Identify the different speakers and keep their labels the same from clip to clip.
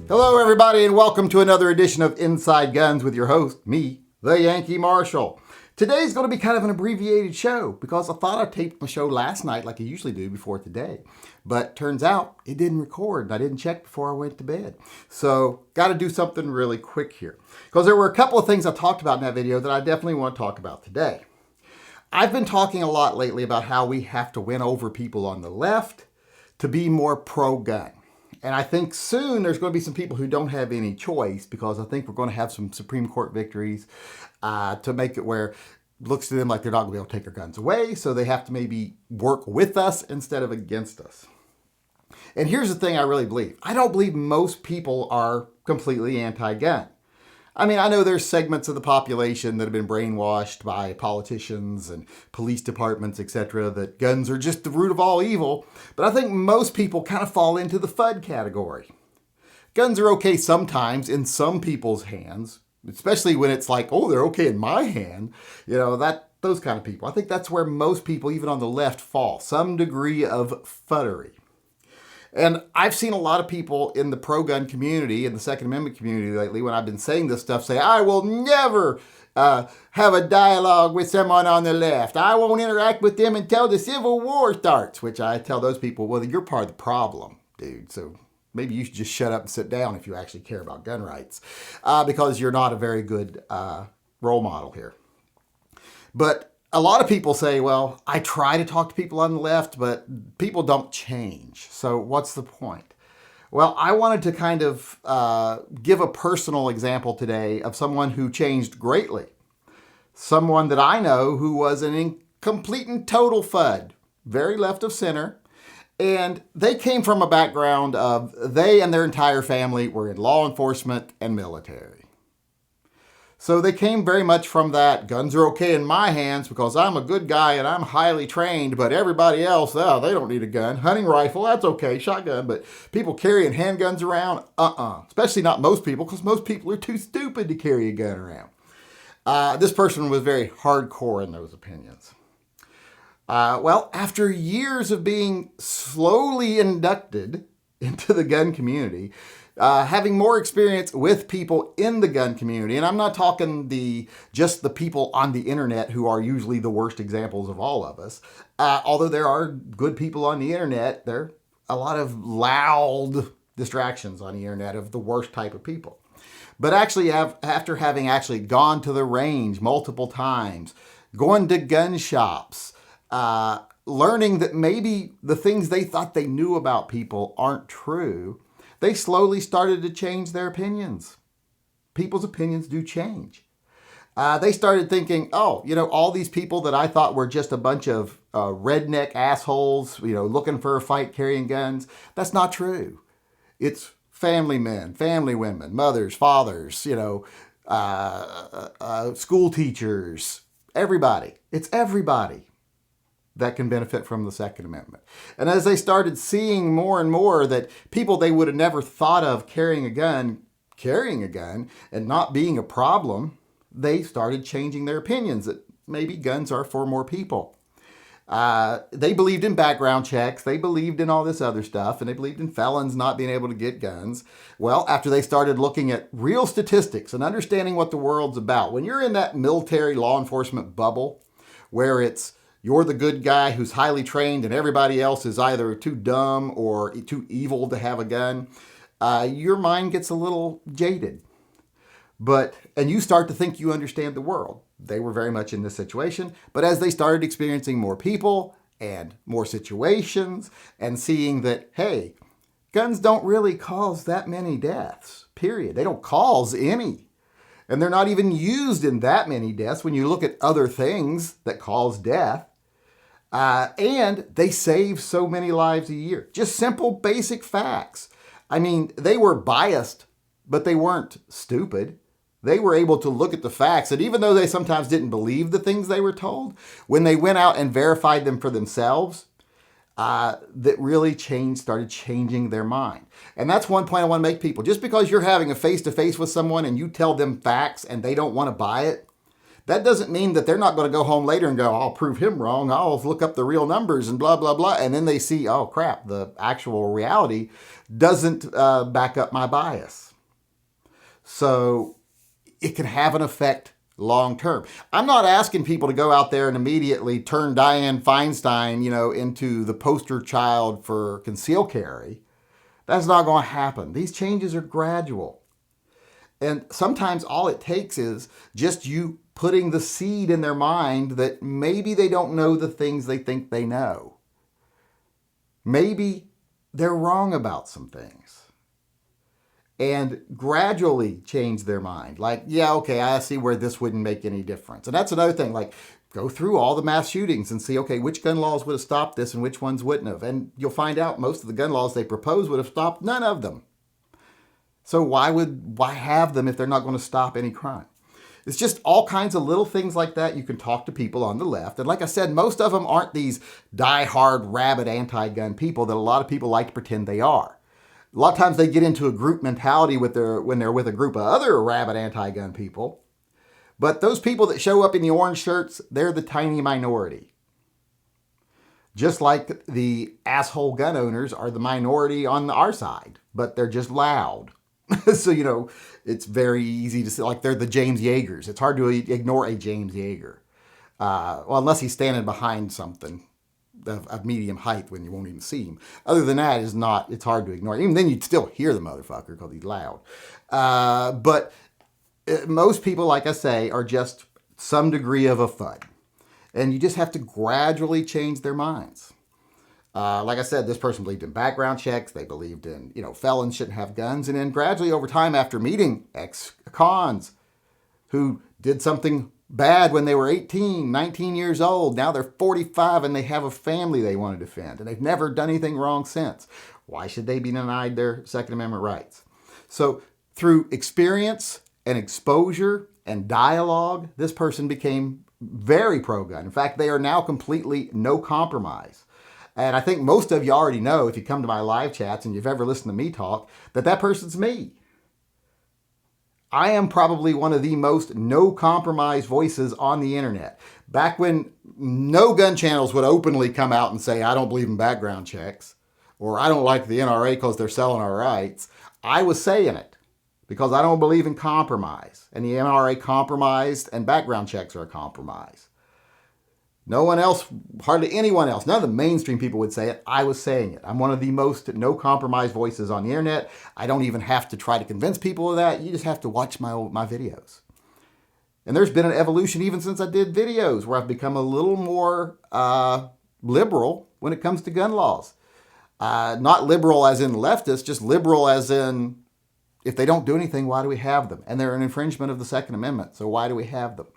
Speaker 1: Hello, everybody, and welcome to another edition of Inside Guns with your host, me, the Yankee Marshal. Today's going to be kind of an abbreviated show because I thought I taped my show last night like I usually do before today. But turns out it didn't record and I didn't check before I went to bed. So got to do something really quick here because there were a couple of things I talked about in that video that I definitely want to talk about today. I've been talking a lot lately about how we have to win over people on the left to be more pro-gun. And I think soon there's going to be some people who don't have any choice because I think we're going to have some Supreme Court victories to make it where it looks to them like they're not going to be able to take their guns away. So they have to maybe work with us instead of against us. And here's the thing I really believe. I don't believe most people are completely anti-gun. I mean, I know there's segments of the population that have been brainwashed by politicians and police departments, etc., that guns are just the root of all evil. But I think most people kind of fall into the FUD category. Guns are okay sometimes in some people's hands, especially when it's like, oh, they're okay in my hand. You know, those kind of people. I think that's where most people, even on the left, fall. Some degree of fuddery. And I've seen a lot of people in the pro-gun community, in the Second Amendment community lately, when I've been saying this stuff, say, I will never have a dialogue with someone on the left. I won't interact with them until the Civil War starts, which I tell those people, well, you're part of the problem, dude. So maybe you should just shut up and sit down if you actually care about gun rights, because you're not a very good role model here. But a lot of people say, well, I try to talk to people on the left, but people don't change. So what's the point? Well, I wanted to kind of give a personal example today of someone who changed greatly. Someone that I know who was an complete and total FUD, very left of center. And they came from a background of they and their entire family were in law enforcement and military. So they came very much from that, guns are okay in my hands because I'm a good guy and I'm highly trained, but everybody else, oh, they don't need a gun. Hunting rifle, that's okay, shotgun, but people carrying handguns around, especially not most people, because most people are too stupid to carry a gun around. This person was very hardcore in those opinions. Well, after years of being slowly inducted into the gun community, having more experience with people in the gun community, and I'm not talking just the people on the internet who are usually the worst examples of all of us. Although there are good people on the internet, there are a lot of loud distractions on the internet of the worst type of people. But actually, after having actually gone to the range multiple times, going to gun shops, learning that maybe the things they thought they knew about people aren't true, they slowly started to change their opinions. People's opinions do change. They started thinking, oh, all these people that I thought were just a bunch of redneck assholes, looking for a fight, carrying guns. That's not true. It's family men, family women, mothers, fathers, school teachers, everybody. It's everybody that can benefit from the Second Amendment. And as they started seeing more and more that people they would have never thought of carrying a gun and not being a problem, they started changing their opinions that maybe guns are for more people. They believed in background checks, they believed in all this other stuff, and they believed in felons not being able to get guns. Well, after they started looking at real statistics and understanding what the world's about, when you're in that military law enforcement bubble where you're the good guy who's highly trained and everybody else is either too dumb or too evil to have a gun, your mind gets a little jaded. And you start to think you understand the world. They were very much in this situation. But as they started experiencing more people and more situations and seeing that, hey, guns don't really cause that many deaths, period. They don't cause any. And they're not even used in that many deaths when you look at other things that cause death. And they save so many lives a year. Just simple, basic facts. I mean, they were biased, but they weren't stupid. They were able to look at the facts. And even though they sometimes didn't believe the things they were told, when they went out and verified them for themselves, that really started changing their mind. And that's one point I want to make people. Just because you're having a face-to-face with someone and you tell them facts and they don't want to buy it, That doesn't mean that they're not going to go home later and go, I'll prove him wrong. I'll look up the real numbers and blah, blah, blah. And then they see, oh, crap, the actual reality doesn't back up my bias. So it can have an effect long term. I'm not asking people to go out there and immediately turn Dianne Feinstein, into the poster child for concealed carry. That's not going to happen. These changes are gradual. And sometimes all it takes is just you putting the seed in their mind that maybe they don't know the things they think they know. Maybe they're wrong about some things. And gradually change their mind. Like, yeah, okay, I see where this wouldn't make any difference. And that's another thing, like go through all the mass shootings and see, okay, which gun laws would have stopped this and which ones wouldn't have. And you'll find out most of the gun laws they propose would have stopped none of them. So why have them if they're not going to stop any crime? It's just all kinds of little things like that. You can talk to people on the left. And like I said, most of them aren't these die-hard, rabid anti-gun people that a lot of people like to pretend they are. A lot of times they get into a group mentality when they're with a group of other rabid anti-gun people. But those people that show up in the orange shirts, they're the tiny minority. Just like the asshole gun owners are the minority on our side, but they're just loud. So, it's very easy to say, like they're the James Yeagers. It's hard to ignore a James Yeager. Well, unless he's standing behind something of medium height when you won't even see him. Other than that, it's hard to ignore. Even then, you'd still hear the motherfucker because he's loud. But most people, like I say, are just some degree of a FUD. And you just have to gradually change their minds. Like I said, this person believed in background checks. They believed in, felons shouldn't have guns. And then gradually over time, after meeting ex-cons who did something bad when they were 18, 19 years old. Now they're 45 and they have a family they want to defend. And they've never done anything wrong since. Why should they be denied their Second Amendment rights? So through experience and exposure and dialogue, this person became very pro-gun. In fact, they are now completely no compromise. And I think most of you already know, if you come to my live chats and you've ever listened to me talk, that person's me. I am probably one of the most no compromise voices on the internet. Back when no gun channels would openly come out and say, I don't believe in background checks, or I don't like the NRA because they're selling our rights, I was saying it because I don't believe in compromise. And the NRA compromised and background checks are a compromise. No one else, hardly anyone else, none of the mainstream people would say it. I was saying it. I'm one of the most no compromise voices on the internet. I don't even have to try to convince people of that. You just have to watch my videos. And there's been an evolution even since I did videos where I've become a little more liberal when it comes to gun laws. Not liberal as in leftist, just liberal as in if they don't do anything, why do we have them? And they're an infringement of the Second Amendment, so why do we have them?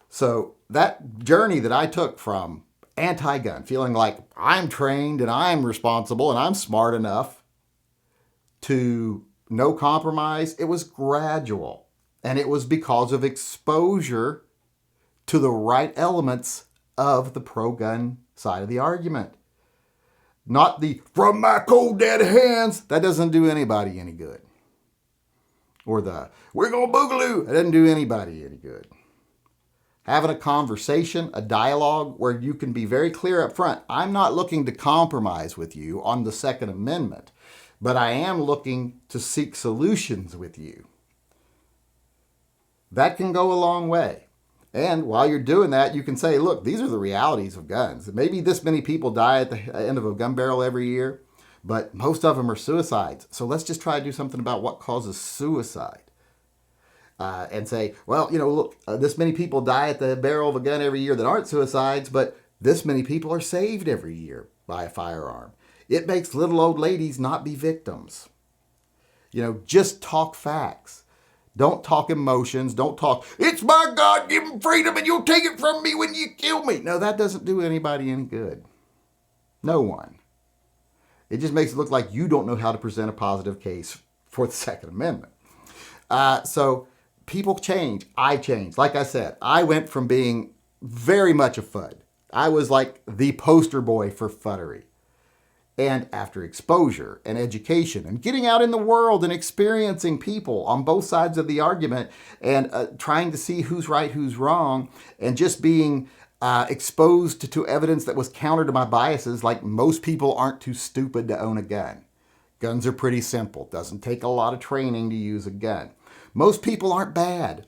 Speaker 1: So that journey that I took from anti-gun, feeling like I'm trained and I'm responsible and I'm smart enough, to no compromise, it was gradual. And it was because of exposure to the right elements of the pro-gun side of the argument. Not the, from my cold dead hands, that doesn't do anybody any good. Or the, we're going to boogaloo, that doesn't do anybody any good. Having a conversation, a dialogue where you can be very clear up front. I'm not looking to compromise with you on the Second Amendment, but I am looking to seek solutions with you. That can go a long way. And while you're doing that, you can say, look, these are the realities of guns. Maybe this many people die at the end of a gun barrel every year, but most of them are suicides. So let's just try to do something about what causes suicide. And say, well, look, this many people die at the barrel of a gun every year that aren't suicides, but this many people are saved every year by a firearm. It makes little old ladies not be victims. Just talk facts. Don't talk emotions. Don't talk, it's my God-given freedom and you'll take it from me when you kill me. No, that doesn't do anybody any good. No one. It just makes it look like you don't know how to present a positive case for the Second Amendment. So people change. I changed. Like I said, I went from being very much a FUD. I was like the poster boy for fuddery. And after exposure and education and getting out in the world and experiencing people on both sides of the argument and trying to see who's right, who's wrong, and just being exposed to evidence that was counter to my biases, like most people aren't too stupid to own a gun. Guns are pretty simple. Doesn't take a lot of training to use a gun. Most people aren't bad.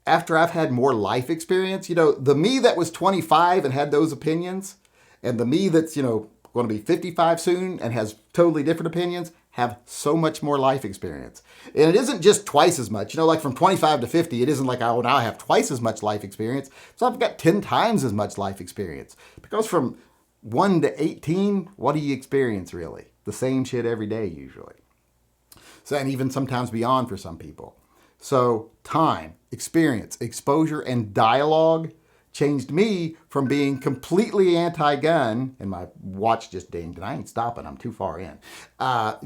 Speaker 1: After I've had more life experience, the me that was 25 and had those opinions, and the me that's, going to be 55 soon and has totally different opinions, have so much more life experience. And it isn't just twice as much. Like from 25 to 50, it isn't like, oh, now I have twice as much life experience. So I've got 10 times as much life experience. Because from 1 to 18, what do you experience really? The same shit every day usually. So, and even sometimes beyond for some people. So time, experience, exposure, and dialogue changed me from being completely anti-gun, and my watch just dinged, and I ain't stopping, I'm too far in.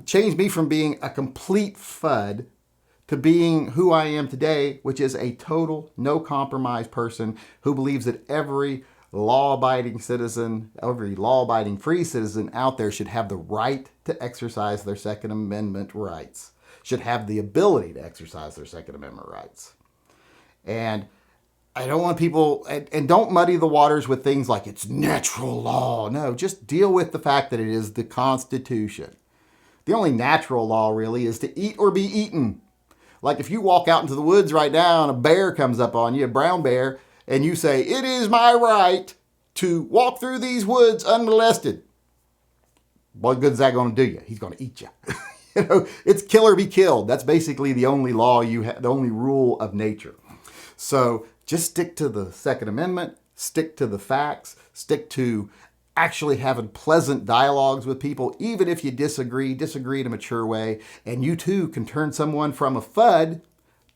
Speaker 1: Changed me from being a complete FUD to being who I am today, which is a total, no compromise person who believes that every law-abiding citizen, every law-abiding free citizen out there should have the right to exercise their Second Amendment rights, should have the ability to exercise their Second Amendment rights. And I don't want people, and don't muddy the waters with things like it's natural law. No, just deal with the fact that it is the Constitution. The only natural law really is to eat or be eaten. Like if you walk out into the woods right now and a bear comes up on you, a brown bear, and you say, it is my right to walk through these woods unmolested. What good is that going to do you? He's going to eat you. It's kill or be killed. That's basically the only law you have, the only rule of nature. So just stick to the Second Amendment, stick to the facts, stick to actually having pleasant dialogues with people, even if you disagree in a mature way, and you too can turn someone from a FUD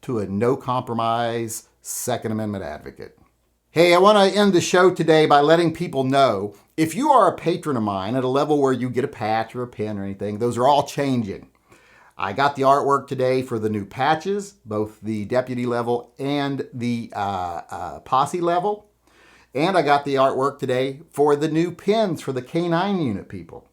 Speaker 1: to a no compromise Second Amendment advocate. Hey, I want to end the show today by letting people know, if you are a patron of mine at a level where you get a patch or a pin or anything, those are all changing. I got the artwork today for the new patches, both the deputy level and the posse level. And I got the artwork today for the new pins for the K9 unit people.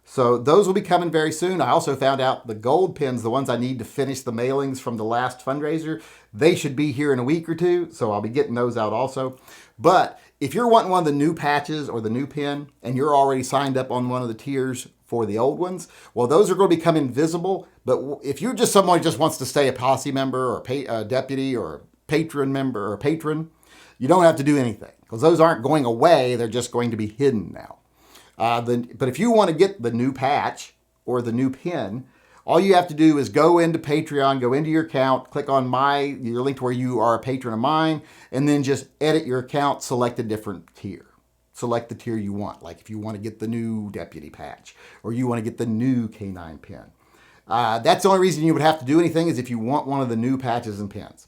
Speaker 1: So those will be coming very soon. I also found out the gold pins, the ones I need to finish the mailings from the last fundraiser, they should be here in a week or two. So I'll be getting those out also. But if you're wanting one of the new patches or the new pin and you're already signed up on one of the tiers for the old ones, well, those are going to become invisible. But if you're just someone who just wants to stay a posse member or a deputy or a patron member or patron, you don't have to do anything because those aren't going away. They're just going to be hidden now. But if you want to get the new patch or the new pin, all you have to do is go into Patreon, go into your account, click on your link to where you are a patron of mine, and then just edit your account, select a different tier. Select the tier you want. Like if you want to get the new deputy patch or you want to get the new K9 pin. That's the only reason you would have to do anything is if you want one of the new patches and pins.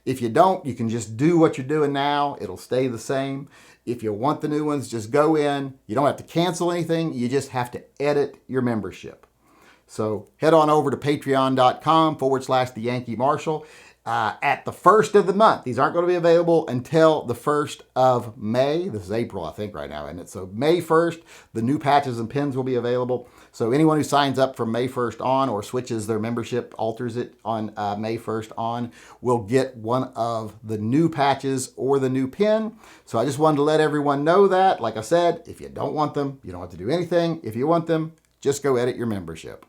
Speaker 1: If you don't, you can just do what you're doing now. It'll stay the same. If you want the new ones, just go in. You don't have to cancel anything. You just have to edit your membership. So head on over to patreon.com/the Yankee Marshal. At the first of the month, these aren't going to be available until the 1st of May. This is April, I think, right now, isn't it? So May 1st, the new patches and pins will be available. So anyone who signs up from May 1st on or switches their membership, alters it on May 1st on, will get one of the new patches or the new pin. So I just wanted to let everyone know that. Like I said, if you don't want them, you don't have to do anything. If you want them, just go edit your membership.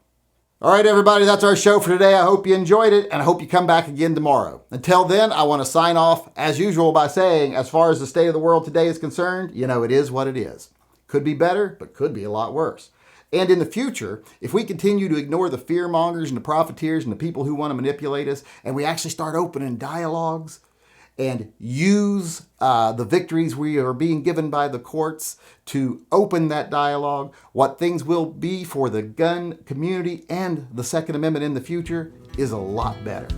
Speaker 1: All right, everybody, that's our show for today. I hope you enjoyed it, and I hope you come back again tomorrow. Until then, I want to sign off, as usual, by saying, as far as the state of the world today is concerned, it is what it is. Could be better, but could be a lot worse. And in the future, if we continue to ignore the fear-mongers and the profiteers and the people who want to manipulate us, and we actually start opening dialogues and use the victories we are being given by the courts to open that dialogue, what things will be for the gun community and the Second Amendment in the future is a lot better.